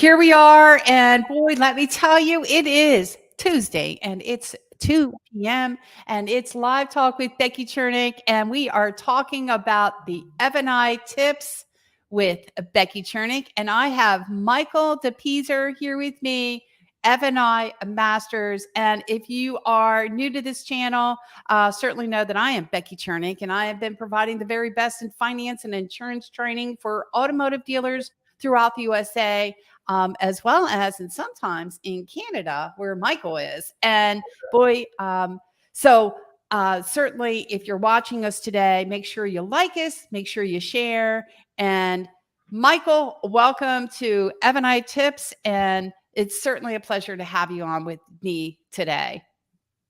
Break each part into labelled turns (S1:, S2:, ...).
S1: Here we are, and boy, let me tell you, it is Tuesday, and it's 2 p.m., and it's Live Talk with Becky Chernek, and we are talking about the F&I tips with Becky Chernek, and I have Michael DePeazer here with me, F&I Masters, and if you are new to this channel, certainly know that I am Becky Chernek, and I have been providing the very best in finance and insurance training for automotive dealers throughout the USA, as well as and sometimes in Canada where Michael is. And boy, certainly if you're watching us today, make sure you like us, make sure you share. And Michael, welcome to F&I Tips. And it's certainly a pleasure to have you on with me today.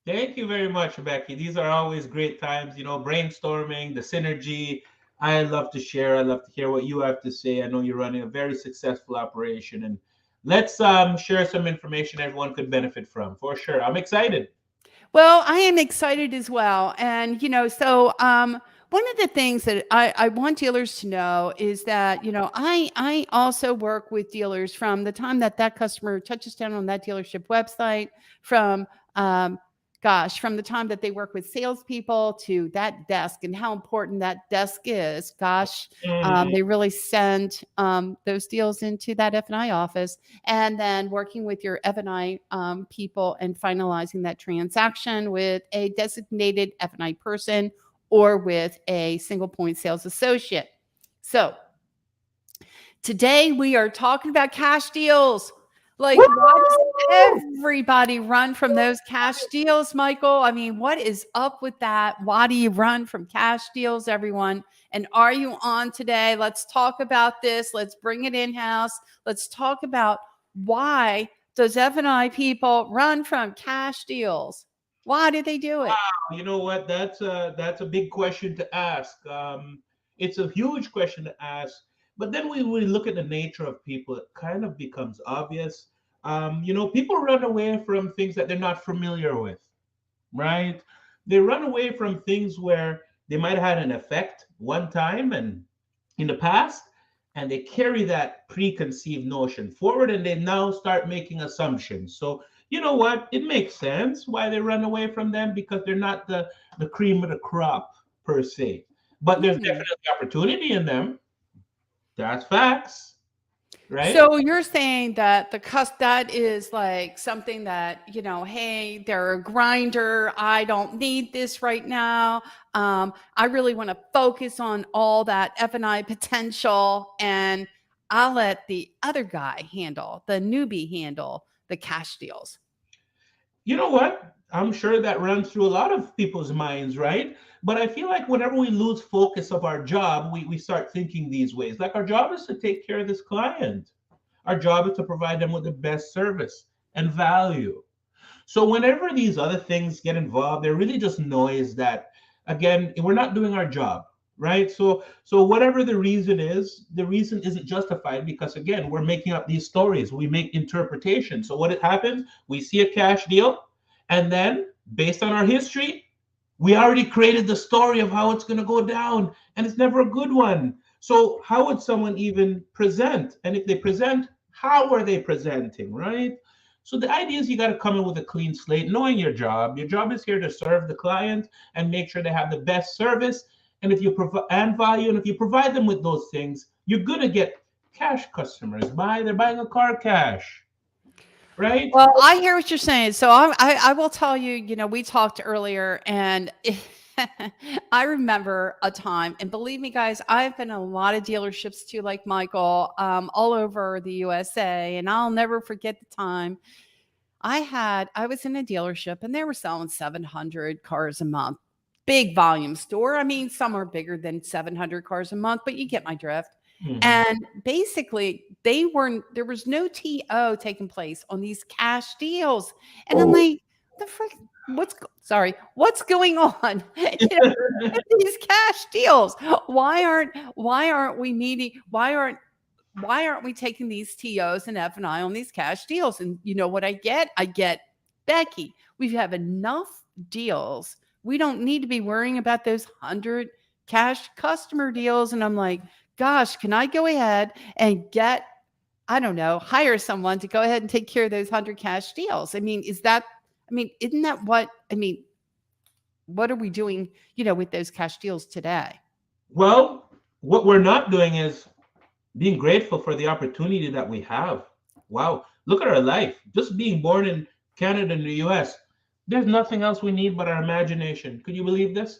S2: Thank you very much, Becky. These are always great times, brainstorming, the synergy. I love to share. I love to hear what you have to say. I know you're running a very successful operation, and let's share some information everyone could benefit from for sure. I'm excited.
S1: Well, I am excited as well. And, one of the things that I want dealers to know is that, I also work with dealers from the time that customer touches down on that dealership website, from, from the time that they work with salespeople to that desk and how important that desk is.
S2: Mhm.
S1: They really send those deals into that F&I office, and then working with your F&I people and finalizing that transaction with a designated F&I person or with a single point sales associate. So today we are talking about cash deals. Like, why does everybody run from those cash deals, Michael? I mean, what is up with that? Why do you run from cash deals, everyone? And are you on today? Let's talk about this. Let's bring it in-house. Let's talk about why does F&I people run from cash deals? Why do they do it?
S2: You know what? That's a big question to ask. It's a huge question to ask. But then we look at the nature of people, it kind of becomes obvious. People run away from things that they're not familiar with, right? They run away from things where they might have had an effect one time and in the past, and they carry that preconceived notion forward and they now start making assumptions. So, you know what? It makes sense why they run away from them because they're not the cream of the crop per se. But there's
S1: Hmm.
S2: definitely opportunity in them. That's facts, right?
S1: So you're saying that that is like something that, hey, they're a grinder. I don't need this right now. I really want to focus on all that F&I potential, and I'll let the other guy handle, the newbie handle the cash deals.
S2: You know what? I'm sure that runs through a lot of people's minds, right? But I feel like whenever we lose focus of our job, we start thinking these ways. Like our job is to take care of this client. Our job is to provide them with the best service and value. So whenever these other things get involved, they're really just noise that again, we're not doing our job, right? So whatever the reason is, the reason isn't justified because again, we're making up these stories. We make interpretations. So what it happens, we see a cash deal, and then based on our history, we already created the story of how it's going to go down, and it's never a good one. So how would someone even present? And if they present, how are they presenting, right? So the idea is you got to come in with a clean slate, knowing your job. Your job is here to serve the client and make sure they have the best service. And if you provide and value, and if you provide them with those things, you're gonna get cash customers. They're buying a car cash, right?
S1: Well, I hear what you're saying. So I will tell you, we talked earlier, and I remember a time, and believe me, guys, I've been in a lot of dealerships too, like Michael, all over the USA, and I'll never forget the time I was in a dealership, and they were selling 700 cars a month. Big volume store. I mean, some are bigger than 700 cars a month, but you get my drift.
S2: Mhm.
S1: And basically, there was no TO taking place on these cash deals. And I'm like, the frick, what's going on? With these cash deals. Why aren't we meeting? Why aren't we taking these TOs and F&I on these cash deals? And you know what I get? I get, Becky, we have enough deals. We don't need to be worrying about those 100 cash customer deals. And I'm like, gosh, can I go ahead and I don't know, hire someone to go ahead and take care of those 100 cash deals. I mean, isn't that what are we doing, with those cash deals today?
S2: Well, what we're not doing is being grateful for the opportunity that we have. Wow, look at our life. Just being born in Canada and the US, there's nothing else we need but our imagination. Could you believe this?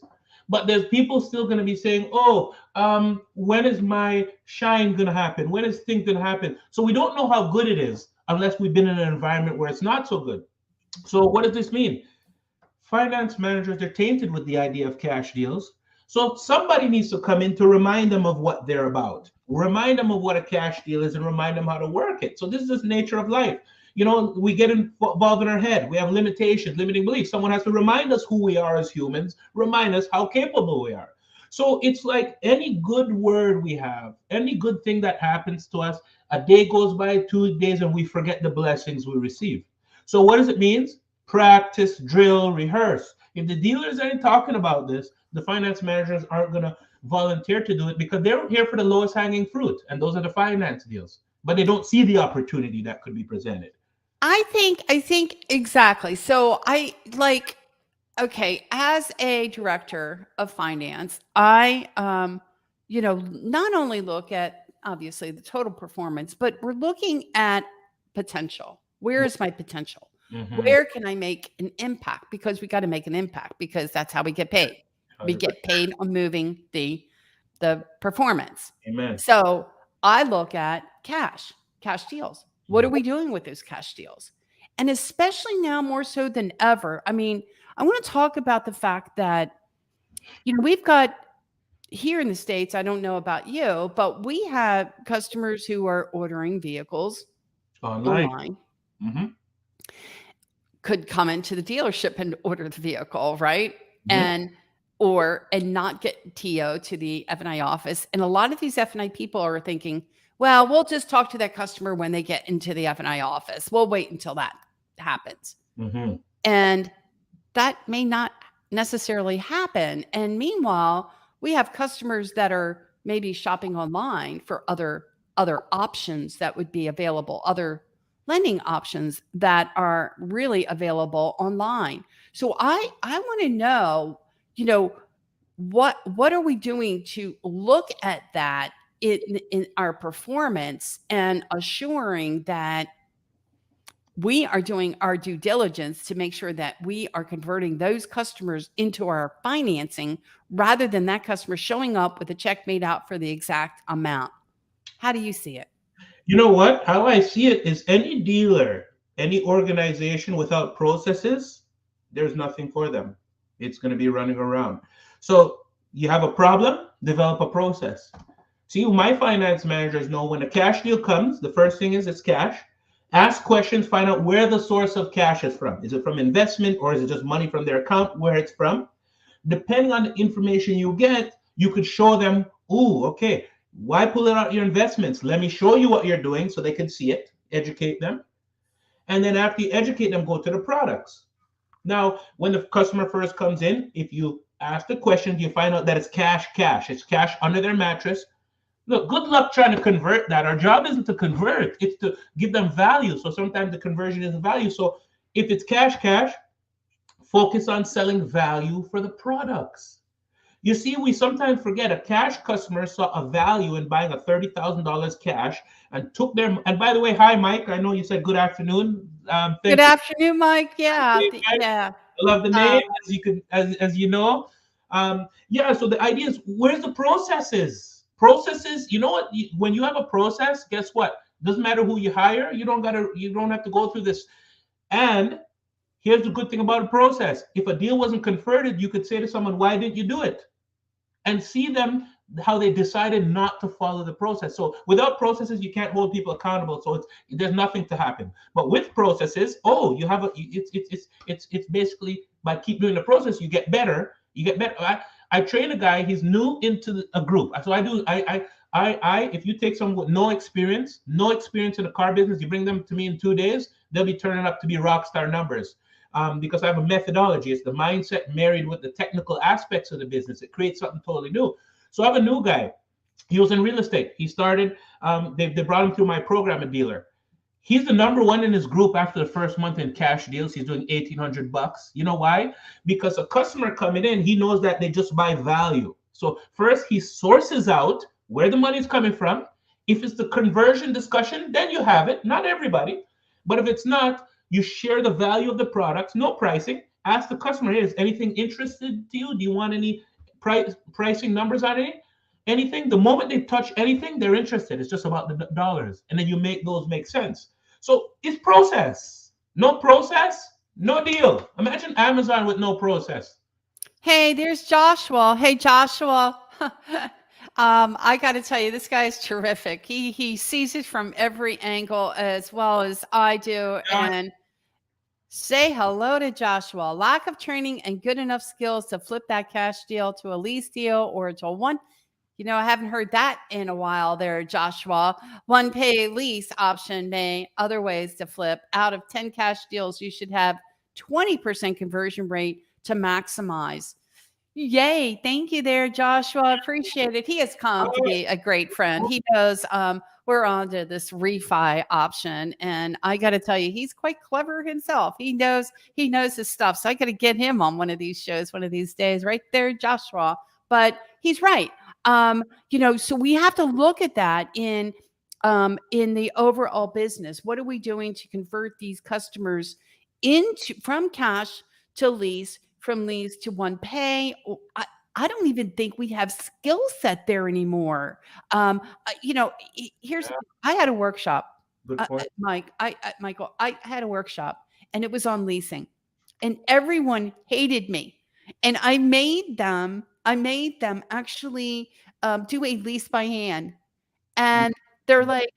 S2: But there's people still going to be saying, oh, when is my shine going to happen? When is things going to happen? So we don't know how good it is unless we've been in an environment where it's not so good. So what does this mean? Finance managers are tainted with the idea of cash deals. So somebody needs to come in to remind them of what they're about, remind them of what a cash deal is, and remind them how to work it. So this is just nature of life. We get involved in our head. We have limitations, limiting beliefs. Someone has to remind us who we are as humans, remind us how capable we are. So it's like any good word we have, any good thing that happens to us, a day goes by, 2 days, and we forget the blessings we receive. So what does it mean? Practice, drill, rehearse. If the dealers ain't talking about this, the finance managers aren't going to volunteer to do it because they're here for the lowest hanging fruit, and those are the finance deals. But they don't see the opportunity that could be presented.
S1: I think exactly. So okay, as a director of finance, I not only look at obviously the total performance, but we're looking at potential. Where is my potential?
S2: Mhm.
S1: Where can I make an impact? Because we got to make an impact because that's how we get paid. We get paid on moving the performance.
S2: Amen.
S1: So I look at cash deals. What are we doing with those cash deals? And especially now more so than ever. I mean, I want to talk about the fact that, we've got here in the States, I don't know about you, but we have customers who are ordering vehicles
S2: Online.
S1: online,
S2: Hmm.
S1: could come into the dealership and order the vehicle, right?
S2: Mhm.
S1: And not get TO to the F&I office. And a lot of these F&I people are thinking, well, we'll just talk to that customer when they get into the F&I office. We'll wait until that happens.
S2: Mhm.
S1: And that may not necessarily happen. And meanwhile, we have customers that are maybe shopping online for other options that would be available, other lending options that are really available online. So I want to know, what are we doing to look at that in our performance and assuring that we are doing our due diligence to make sure that we are converting those customers into our financing rather than that customer showing up with a check made out for the exact amount. How do you see it?
S2: You know what? How I see it is any dealer, any organization without processes, there's nothing for them. It's going to be running around. So you have a problem, develop a process. See, my finance managers know when a cash deal comes, the first thing is it's cash. Ask questions, find out where the source of cash is from. Is it from investment or is it just money from their account, where it's from? Depending on the information you get, you could show them, oh, okay, why pull out your investments? Let me show you what you're doing so they can see it, educate them. And then after you educate them, go to the products. Now, when the customer first comes in, if you ask the question, you find out that it's cash, cash. It's cash under their mattress. Look, good luck trying to convert that. Our job isn't to convert, it's to give them value. So sometimes the conversion is value. So if it's cash, cash, focus on selling value for the products. You see, we sometimes forget a cash customer saw a value in buying a $30,000 cash and took their. And by the way, hi, Mike. I know you said good afternoon.
S1: Good
S2: Thank you.
S1: afternoon, Mike. Yeah,
S2: Mike.
S1: yeah.
S2: I love the
S1: Um,
S2: name, as you can, as you know. Yeah. So the idea is, where's the processes? Processes. You know what? When you have a process, guess what? Doesn't matter who you hire. You don't gotta. You don't have to go through this. And here's the good thing about a process. If a deal wasn't converted, you could say to someone, why didn't you do it? And see them how they decided not to follow the process. So without processes, you can't hold people accountable. So there's nothing to happen. But with processes, oh, you have it's basically by keep doing the process, you get better. You get better. I train a guy. He's new into a group. So I do. If you take someone with no experience in the car business, you bring them to me in 2 days, they'll be turning up to be rock star numbers. Because I have a methodology. It's the mindset married with the technical aspects of the business. It creates something totally new. So I have a new guy. He was in real estate. He started. They brought him through my program, a dealer. He's the number one in his group after the first month in cash deals. He's doing $1,800. You know why? Because a customer coming in, he knows that they just buy value. So first he sources out where the money is coming from. If it's the conversion discussion, then you have it. Not everybody, but if it's not, you share the value of the products. No pricing. Ask the customer, hey, is anything interested to you? Do you want any pricing numbers on it? Anything? The moment they touch anything, they're interested. It's just about the dollars, and then you make those make sense. So it's process. No process, no deal. Imagine Amazon with no process.
S1: Hey, there's Joshua. Hey, Joshua. I got to tell you, this guy is terrific. He sees it from every angle as well as I do. And say hello to Joshua. Lack of training and good enough skills to flip that cash deal to a lease deal or to a one. You know, I haven't heard that in a while there, Joshua. One pay lease option may other ways to flip. Out of 10 cash deals, you should have 20% conversion rate to maximize. Yay. Thank you there, Joshua. Appreciate it. He has come to be a great friend. He knows we're on to this refi option. And I got to tell you, he's quite clever himself. He knows his stuff. So I got to get him on one of these shows one of these days. Right there, Joshua. But he's right. So we have to look at that in the overall business. What are we doing to convert these customers from cash to lease, from lease to one pay? I don't even think we have skill set there anymore. Here's I had a workshop.
S2: Good point.
S1: Michael, I had a workshop and it was on leasing, and everyone hated me, and I made them actually do a lease by hand, and they're like,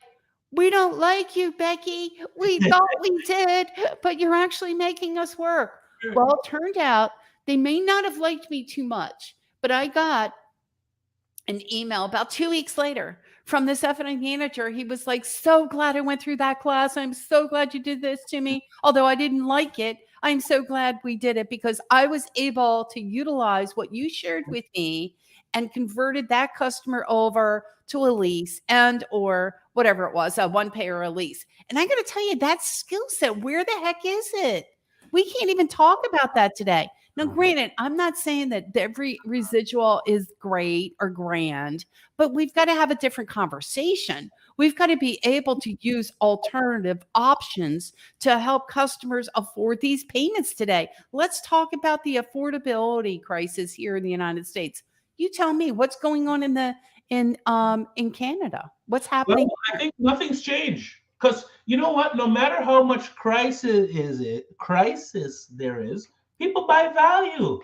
S1: "We don't like you, Becky. We thought we did, but you're actually making us work." Well, it turned out they may not have liked me too much, but I got an email about 2 weeks later from this F&I manager. He was like, "So glad I went through that class. I'm so glad you did this to me. Although I didn't like it, I'm so glad we did it because I was able to utilize what you shared with me and converted that customer over to a lease and or whatever it was, a one pay or a lease." And I got to tell you, that skill set, where the heck is it? We can't even talk about that today. Now, granted, I'm not saying that every residual is great or grand, but we've got to have a different conversation. We've got to be able to use alternative options to help customers afford these payments today. Let's talk about the affordability crisis here in the United States. You tell me what's going on in Canada. What's happening?
S2: Well, I think nothing's changed. Because you know what? No matter how much crisis there is, people buy value.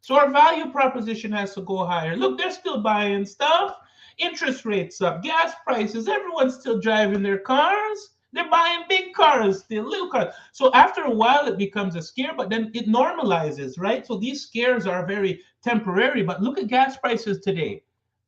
S2: So our value proposition has to go higher. Look, they're still buying stuff. Interest rates up, gas prices. Everyone's still driving their cars. They're buying big cars, still little cars. So after a while, it becomes a scare, but then it normalizes, right? So these scares are very temporary. But look at gas prices today.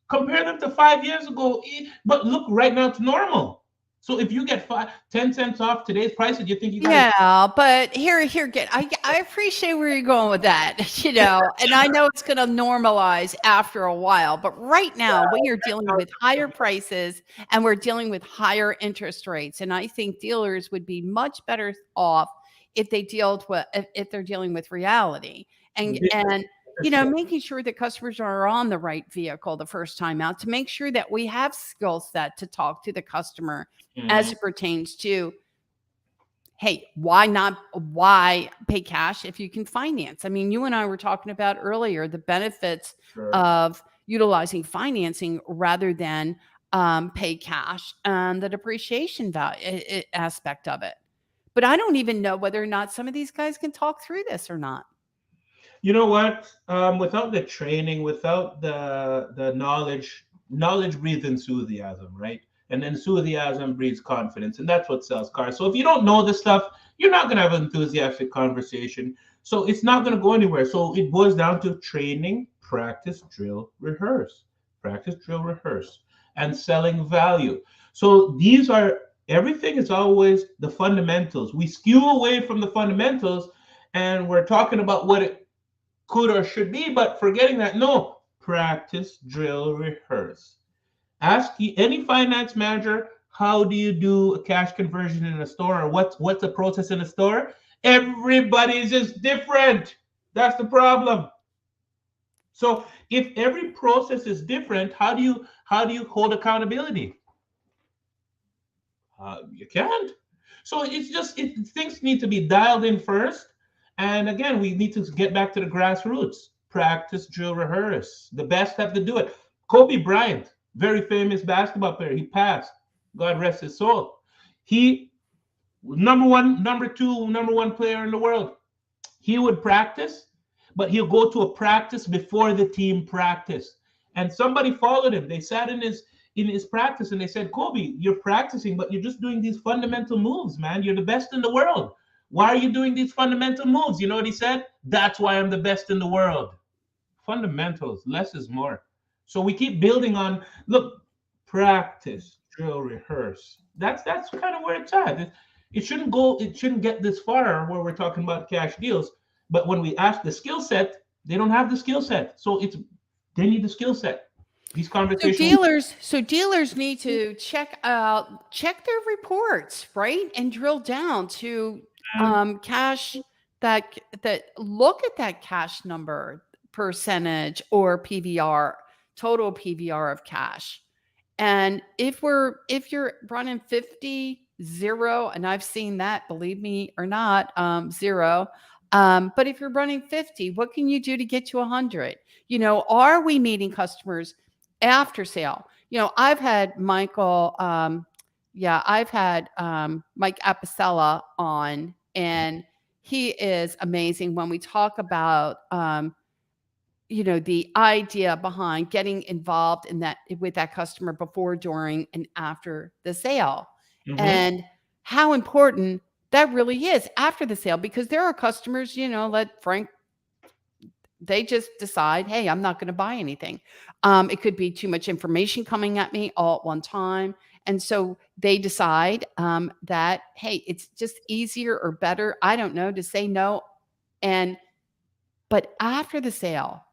S2: Compare them to 5 years ago, but look right now to normal. So if you get 10 cents off today's prices, you think you got
S1: Yeah, but here, get. I appreciate where you're going with that, and I know it's going to normalize after a while. But right now, we are dealing with higher prices and we're dealing with higher interest rates, and I think dealers would be much better off if they if they're dealing with reality and making sure that customers are on the right vehicle the first time out, to make sure that we have skill set to talk to the customer as it pertains to, hey, why pay cash if you can finance? I mean, you and I were talking about earlier the benefits of utilizing financing rather than pay cash and the depreciation value aspect of it. But I don't even know whether or not some of these guys can talk through this or not.
S2: You know what? Without the training, without the knowledge breeds enthusiasm, right? And enthusiasm breeds confidence, and that's what sells cars. So if you don't know this stuff, you're not going to have an enthusiastic conversation. So it's not going to go anywhere. So it boils down to training, practice, drill, rehearse, practice, drill, rehearse, and selling value. So everything is always the fundamentals. We skew away from the fundamentals, and we're talking about what it could or should be, but forgetting that, no, practice, drill, rehearse. Ask any finance manager, how do you do a cash conversion in a store, or what's the process in a store? Everybody is just different. That's the problem. So if every process is different, how do you hold accountability? You can't. So it's just things need to be dialed in first. And again, we need to get back to the grassroots. Practice, drill, rehearse. The best have to do it. Kobe Bryant, very famous basketball player, he passed. God rest his soul. He number one, number two, number one player in the world. He would practice, but he'll go to a practice before the team practice. And somebody followed him. They sat in his practice and they said, Kobe, you're practicing, but you're just doing these fundamental moves, man. You're the best in the world. Why are you doing these fundamental moves? You know what he said? That's why I'm the best in the world. Fundamentals, less is more. So we keep building on, look, practice, drill, rehearse. That's kind of where it's at. It shouldn't get this far where we're talking about cash deals. But when we ask the skill set, they don't have the skill set. So they need the skill set. These
S1: So
S2: conversations.
S1: dealers need to check their reports, right? And drill down to cash that look at that cash number percentage or PVR, total PVR of cash. And if you're running 50, 0, and I've seen that, believe me or not, 0. But if you're running 50, what can you do to get to 100? Are we meeting customers after sale? I've had Mike Apicella on, and he is amazing when we talk about the idea behind getting involved in that with that customer before, during, and after the sale,
S2: Mhm.
S1: and how important that really is after the sale, because there are customers, let Frank, they just decide, hey, I'm not going to buy anything. It could be too much information coming at me all at one time. And so they decide that, hey, it's just easier or better, I don't know, to say no. But after the sale,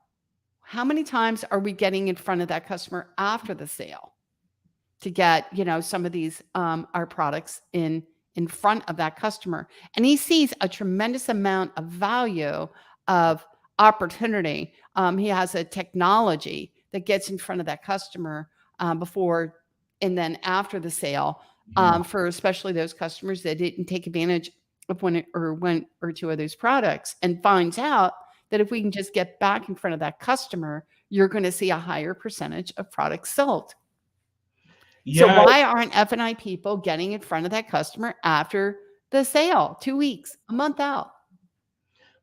S1: how many times are we getting in front of that customer after the sale to get, some of these our products in front of that customer? And he sees a tremendous amount of value, of opportunity. He has a technology that gets in front of that customer before and then after the sale,
S2: Yeah.
S1: for especially those customers that didn't take advantage of one or two of those products, and finds out that if we can just get back in front of that customer, you're going to see a higher percentage of products sold. So
S2: Yeah.
S1: why aren't F&I people getting in front of that customer after the sale, 2 weeks, a month out?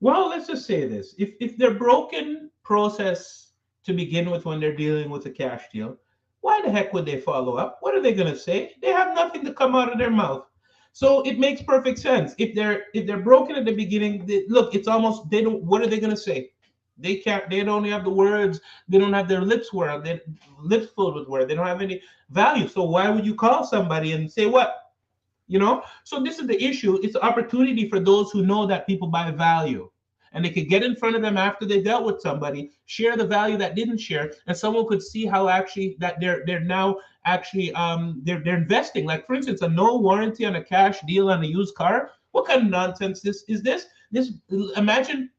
S2: Well, let's just say this. If they're broken process to begin with when they're dealing with a cash deal, why the heck would they follow up? What are they gonna say? They have nothing to come out of their mouth. So it makes perfect sense. If they're broken at the beginning, look, it's almost they don't. What are they gonna say? They can't. They don't have the words. They don't have their lips filled with words. They don't have any value. So why would you call somebody and say what? So this is the issue. It's an opportunity for those who know that people buy value, and they could get in front of them after they dealt with somebody, share the value that didn't share, and someone could see how actually that they're now actually they're investing. Like, for instance, a no warranty on a cash deal on a used car. What kind of nonsense this imagine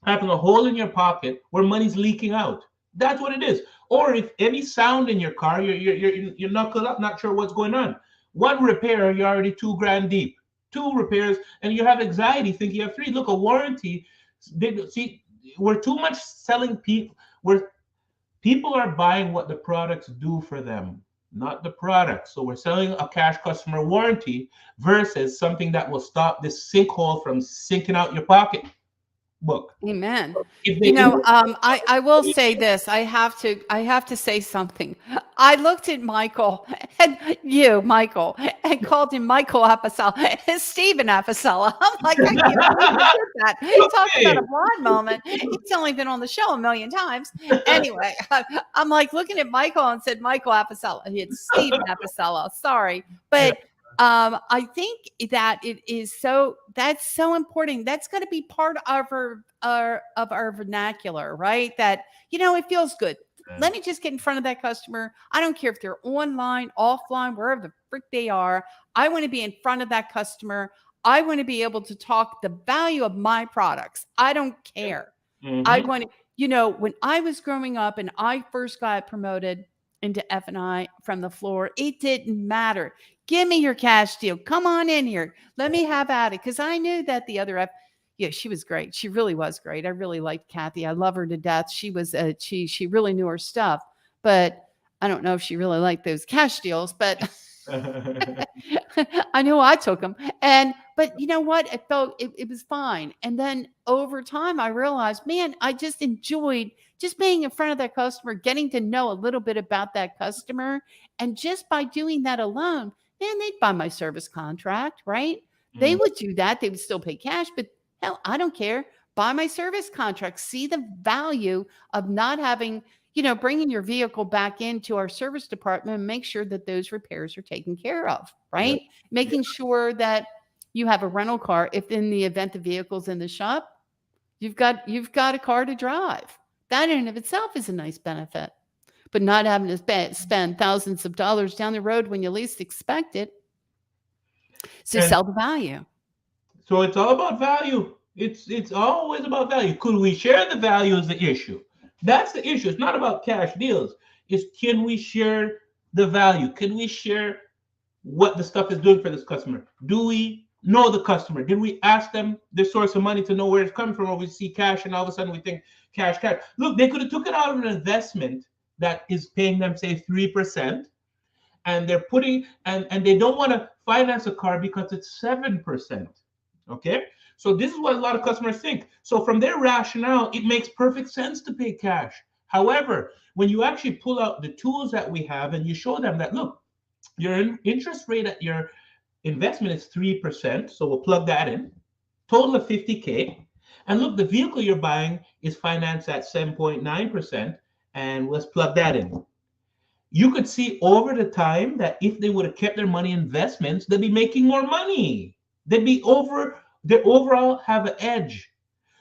S2: having a hole in your pocket where money's leaking out. That's what it is. Or if any sound in your car, you're knuckled up, not sure what's going on. One repair, you're already 2 grand deep. Two repairs, and you have anxiety thinking you have three. Look, a warranty. See, we're too much selling people. Where people are buying what the products do for them, not the product. So we're selling a cash customer warranty versus something that will stop this sinkhole from sinking out your pocket book.
S1: Amen.
S2: If they if,
S1: I will say this. I have to say something. I looked at Michael and Michael, and called him Michael Apicella, Stephen Apicella. I'm like, I can't believe you did that. Talk about a
S2: okay,
S1: blonde moment. He's only been on the show a million times. Anyway, I'm like looking at Michael and said Michael Apicella. It's Stephen Apicella. Sorry, but I think that that's so important. That's going to be part of our vernacular, right? That it feels good. let me just get in front of that customer. I don't care if they're online, offline, wherever the frick they are. I want to be in front of that customer. I want to be able to talk the value of my products. I don't care. I
S2: Mm-hmm.
S1: want to, when I was growing up and I first got promoted into F&I from the floor, it didn't matter. Give me your cash deal. Come on in here. Let me have at it. Because I knew that the other yeah, she was great. She really was great. I really liked Kathy. I love her to death. She was she really knew her stuff, but I don't know if she really liked those cash deals, but I know I took them. But you know what? I felt it was fine. And then over time, I realized, man, I just enjoyed just being in front of that customer, getting to know a little bit about that customer. And just by doing that alone, man, they'd buy my service contract, right? They would do that. They would still pay cash, but hell, I don't care. Buy my service contract. See the value of not having, bringing your vehicle back into our service department and make sure that those repairs are taken care of,
S2: Yep.
S1: right? Making sure that you have a rental car. If in the event the vehicle's in the shop, you've got a car to drive. That in and of itself is a nice benefit. But not having to spend thousands of dollars down the road when you least expect it. So
S2: And
S1: sell the value.
S2: so it's all about value. It's always about value. Could we share the value is the issue. That's the issue. It's not about cash deals. It's can we share the value? Can we share what the stuff is doing for this customer? Do we know the customer? Did we ask them their source of money to know where it's coming from? Or we see cash and all of a sudden we think cash, cash. Look, they could have took it out of an investment that is paying them, say, 3%, and they're putting and they don't want to finance a car because it's 7%. Okay. So this is what a lot of customers think. So from their rationale, it makes perfect sense to pay cash. However, when you actually pull out the tools that we have and you show them that, look, your interest rate at your investment is 3%. So we'll plug that in. Total of 50K. And look, the vehicle you're buying is financed at 7.9%. And let's plug that in. You could see over the time that if they would have kept their money in investments, they'd be making more money. They'd be they overall have an edge.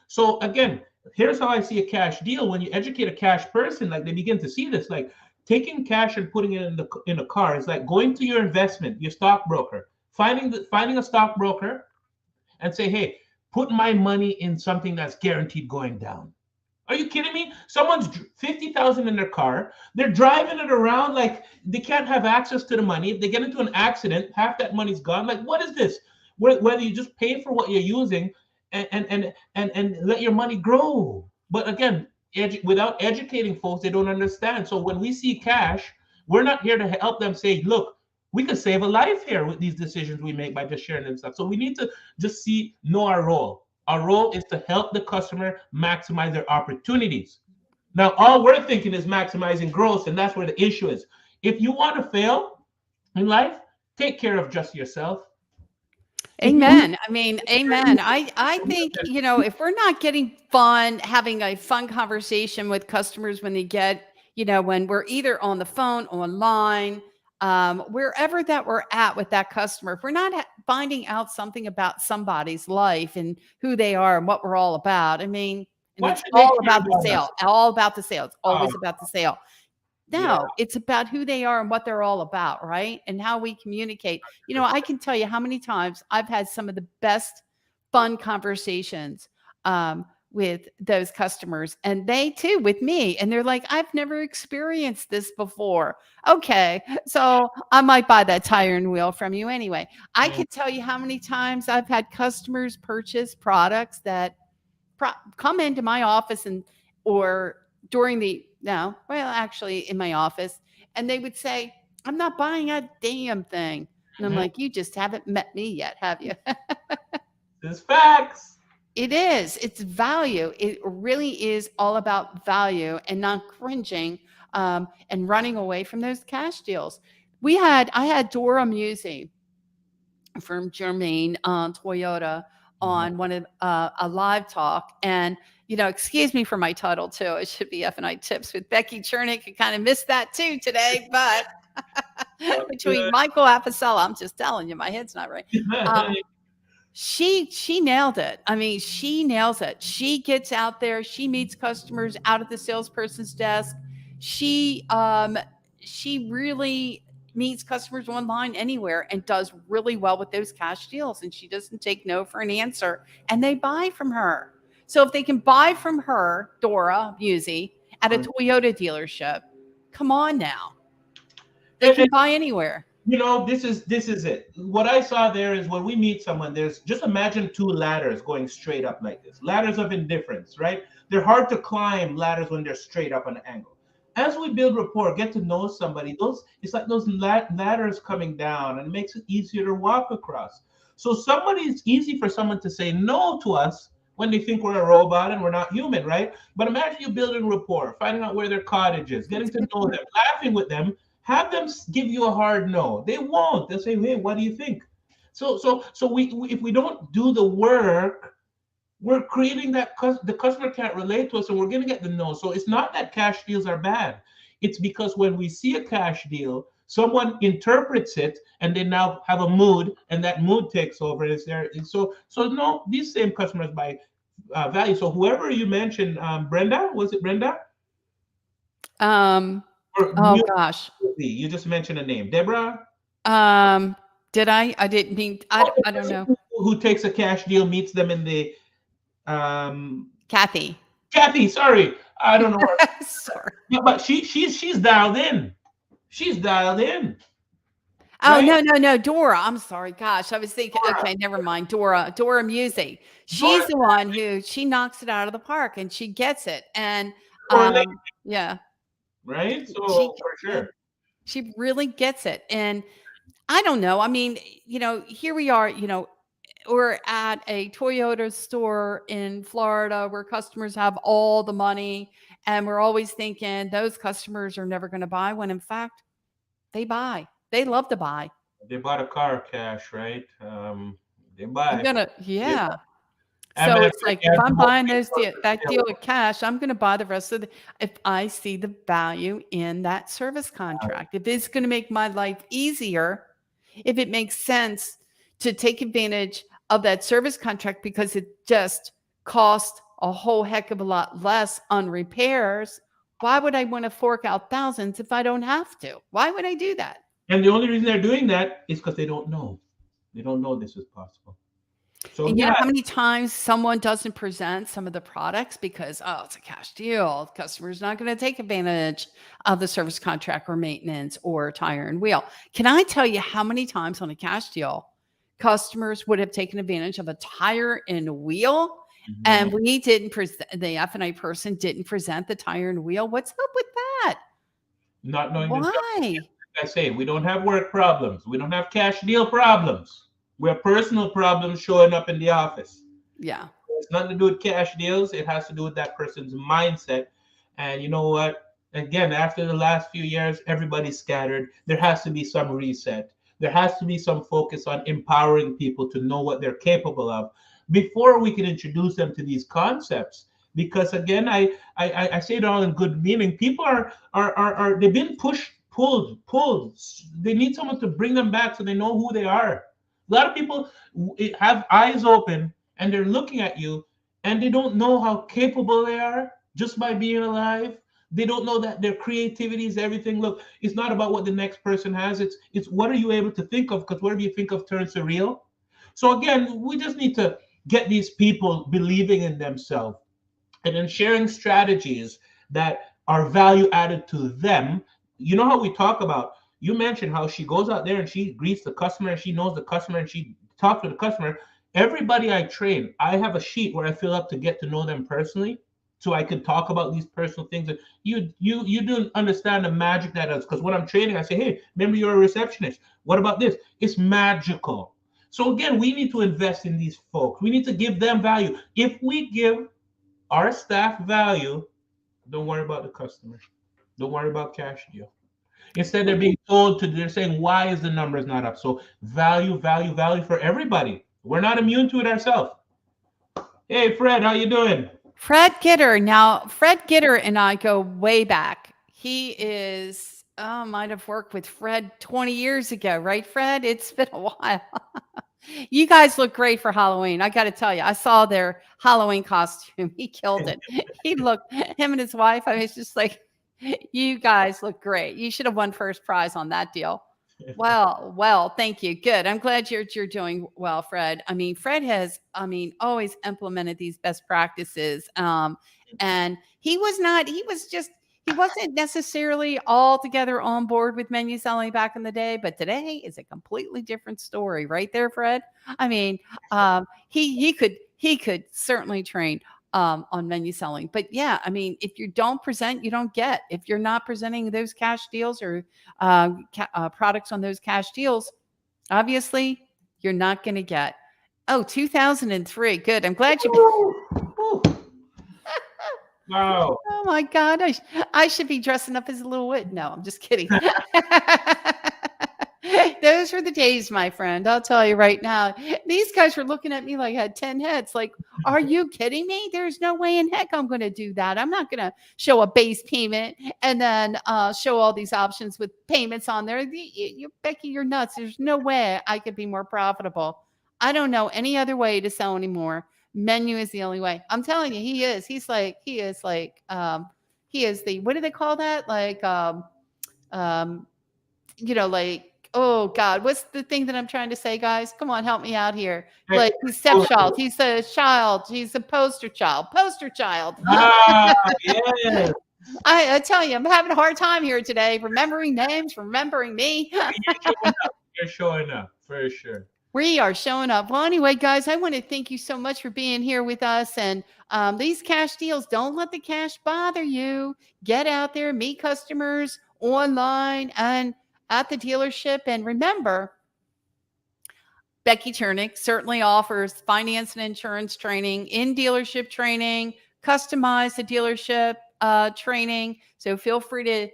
S2: So again, here's how I see a cash deal. When you educate a cash person, like they begin to see this, like taking cash and putting it in a car is like going to your investment, your stockbroker, finding a stockbroker and say, hey, put my money in something that's guaranteed going down. Are you kidding me? Someone's 50,000 in their car. They're driving it around like they can't have access to the money. If they get into an accident, half that money's gone. Like, what is this? Whether you just pay for what you're using and let your money grow. But again, without educating folks, they don't understand. So when we see cash, we're not here to help them say, look, we could save a life here with these decisions we make by just sharing and stuff. So we need to just know our role. Our role is to help the customer maximize their opportunities. Now, all we're thinking is maximizing growth, and that's where the issue is. If you want to fail in life, take care of just yourself.
S1: Amen. I mean, amen. I think, if we're not getting having a fun conversation with customers when they get, when we're either on the phone, online, wherever that we're at with that customer, if we're not finding out something about somebody's life and who they are and what we're all about, I mean, and
S2: Why
S1: it's
S2: should they
S1: all
S2: care
S1: about the
S2: about
S1: sale,
S2: us?
S1: all about the sale. It's always
S2: Um,
S1: about the sale.
S2: yeah.
S1: No, it's about who they are and what they're all about, right? And how we communicate. I can tell you how many times I've had some of the best fun conversations with those customers, and they too with me. And they're like, I've never experienced this before. Okay, so I might buy that tire and wheel from you anyway. I
S2: Mm.
S1: can tell you how many times I've had customers purchase products that come into my office or during actually in my office, and they would say, I'm not buying a damn thing. And I'm
S2: Mhm.
S1: like, you just haven't met me yet, have you?
S2: This is facts.
S1: It is. It's value. It really is all about value and not cringing and running away from those cash deals. I had Dora Musi from Germain Toyota
S2: Mhm.
S1: on one of a live talk. And, excuse me for my title too. It should be F&I Tips with Becky Chernek. You kind of missed that too today, but between Michael Apicella, I'm just telling you, my head's not right. She nailed it. I mean, she nails it. She gets out there. She meets customers out at the salesperson's desk. She she really meets customers online anywhere and does really well with those cash deals, and she doesn't take no for an answer, and they buy from her. So if they can buy from her, Dora Busey, at a Toyota dealership, come on now. They
S2: And,
S1: can buy anywhere.
S2: this is it. What I saw there is when we meet someone, there's just imagine two ladders going straight up like this. Ladders of indifference, right? They're hard to climb ladders when they're straight up on an angle. As we build rapport, get to know somebody, those it's like those ladders coming down and it makes it easier to walk across. So it's easy for someone to say no to us when they think we're a robot and we're not human, right? But imagine you building rapport, finding out where their cottage is, getting
S1: That's a
S2: to
S1: good
S2: know
S1: point.
S2: them, laughing with them. Have them give you a hard no. They won't. They'll say, "Hey, what do you think?" So if we don't do the work, we're creating that the customer can't relate to us, and we're going to get the no. So it's not that cash deals are bad. It's because when we see a cash deal, someone interprets it, and they now have a mood, and that mood takes over. Is there? So no, these same customers buy value. So whoever you mentioned, Brenda, was it Brenda?
S1: Um,
S2: Or
S1: oh gosh.
S2: you just mentioned a name, Deborah.
S1: Um, did I? I didn't mean.
S2: Oh, the
S1: I don't
S2: person
S1: know.
S2: who takes a cash deal meets them in the um
S1: Kathy.
S2: Kathy, sorry. I don't know her.
S1: Sorry.
S2: Yeah, but she's dialed in. She's dialed in,
S1: Oh,
S2: right?
S1: no, Dora. I'm sorry. Gosh, I was thinking,
S2: Dora.
S1: okay, never mind. Dora Musey.
S2: Dora,
S1: She's the one who she knocks it out of the park and she gets it. And
S2: Dora Lake,
S1: yeah,
S2: right?
S1: she
S2: So for
S1: yeah,
S2: sure.
S1: she really gets it. And I don't know. I mean, here we are, we're at a Toyota store in Florida where customers have all the money, and we're always thinking those customers are never going to buy, when in fact they buy. They love to buy.
S2: They bought a car cash, right? They
S1: I'm
S2: buy.
S1: gonna
S2: They buy.
S1: yeah.
S2: And
S1: So
S2: matter of
S1: it's
S2: fact,
S1: like
S2: they
S1: if
S2: have the
S1: I'm
S2: most
S1: buying
S2: resources
S1: that deal
S2: available.
S1: with cash, I'm gonna buy the rest of the if I see the value in that service contract. If it's gonna make my life easier, if it makes sense to take advantage of that service contract because it just costs a whole heck of a lot less on repairs, why would I want to fork out thousands if I don't have to? Why would I do that?
S2: And the only reason they're doing that is because they don't know. They don't know this is possible. So
S1: And you know
S2: yeah,
S1: how many times someone doesn't present some of the products because, oh, it's a cash deal. The customer's not going to take advantage of the service contract or maintenance or tire and wheel. Can I tell you how many times on a cash deal customers would have taken advantage of a tire and wheel? And
S2: mhm.
S1: we didn't present, the F&I person didn't present the tire and wheel. What's up with that?
S2: Not knowing the job.
S1: Why?
S2: Like I say, we don't have work problems. We don't have cash deal problems. We have personal problems showing up in the office.
S1: Yeah.
S2: It's nothing to do with cash deals. It has to do with that person's mindset. And you know what? Again, after the last few years, everybody's scattered. There has to be some reset. There has to be some focus on empowering people to know what they're capable of before we can introduce them to these concepts. Because again, I say it all in good meaning. People are they've been pushed, pulled. They need someone to bring them back so they know who they are. A lot of people have eyes open and they're looking at you and they don't know how capable they are just by being alive. They don't know that their creativity is everything. Look, it's not about what the next person has. It's what are you able to think of, because whatever you think of turns to real. So again, we just need to get these people believing in themselves and then sharing strategies that are value added to them. You know how we talk about, you mentioned how she goes out there and she greets the customer and she knows the customer and she talks to the customer. Everybody I train, I have a sheet where I fill up to get to know them personally, so I can talk about these personal things. And you don't understand the magic that is, because when I'm training, I say, hey, remember you're a receptionist. What about this? It's magical. So again, we need to invest in these folks. We need to give them value. If we give our staff value, don't worry about the customer. Don't worry about cash deal. Instead, they're saying, why is the numbers not up? So value, value, value for everybody. We're not immune to it ourselves. Hey, Fred, how you doing?
S1: Fred Gitter. Now, Fred Gitter and I go way back. He is, might have worked with Fred 20 years ago, right, Fred? It's been a while. You guys look great for Halloween. I got to tell you, I saw their Halloween costume. He killed it. He looked, him and his wife, I was just like, You guys look great. You should have won first prize on that deal. Well, thank you. Good. I'm glad you're doing well, Fred. I mean, Fred has, always implemented these best practices. And he wasn't necessarily altogether on board with menu selling back in the day, but today is a completely different story, right there, Fred. I mean, he could certainly train on menu selling. But yeah, I mean, if you don't present, you don't get. If you're not presenting those cash deals or products on those cash deals, obviously you're not going to get. Oh, 2003. Good. I'm glad you.
S2: Wow.
S1: Oh my God. I should be dressing up as a little wit. No, I'm just kidding. Those were the days, my friend. I'll tell you right now. These guys were looking at me like I had 10 heads. Like, are you kidding me? There's no way in heck I'm going to do that. I'm not going to show a base payment and then show all these options with payments on there. Becky, you're nuts. There's no way I could be more profitable. I don't know any other way to sell anymore. Menu is the only way. I'm telling you, he is. He is the, what do they call that? Like, like, oh God, what's the thing that I'm trying to say, guys? Come on, help me out here. Like, he's stepchild. He's a child. He's a poster child. Poster child.
S2: Yeah.
S1: I tell you, I'm having a hard time here today, remembering names, remembering me.
S2: You're showing up for sure.
S1: We are showing up. Well, anyway, guys, I want to thank you so much for being here with us. And these cash deals, don't let the cash bother you. Get out there, meet customers online and at the dealership. And remember, Becky Chernek certainly offers finance and insurance training, in dealership training, customize the dealership training. So feel free to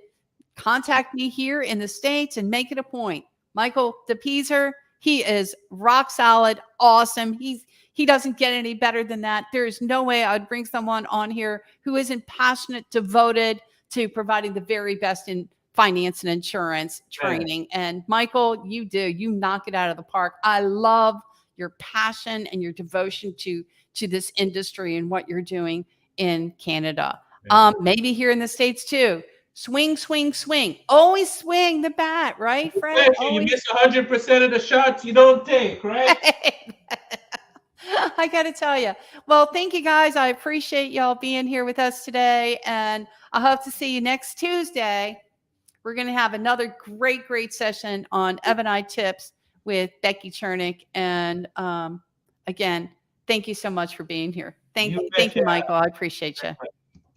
S1: contact me here in the States and make it a point. Michael DePeazer, he is rock solid, awesome. He doesn't get any better than that. There is no way I'd bring someone on here who isn't passionate, devoted to providing the very best in finance and insurance training. And Michael, you knock it out of the park. I love your passion and your devotion to this industry and what you're doing in Canada. Maybe here in the States too. Swing, swing, swing. Always swing the bat, right, Fred?
S2: You miss 100% of the shots you don't take, right?
S1: I got to tell you. Well, thank you guys. I appreciate y'all being here with us today. And I hope to see you next Tuesday. We're going to have another great session on F&I tips with Becky Chernek. And again, thank you so much for being here. Thank you, Michael. I appreciate you.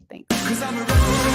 S1: Thanks.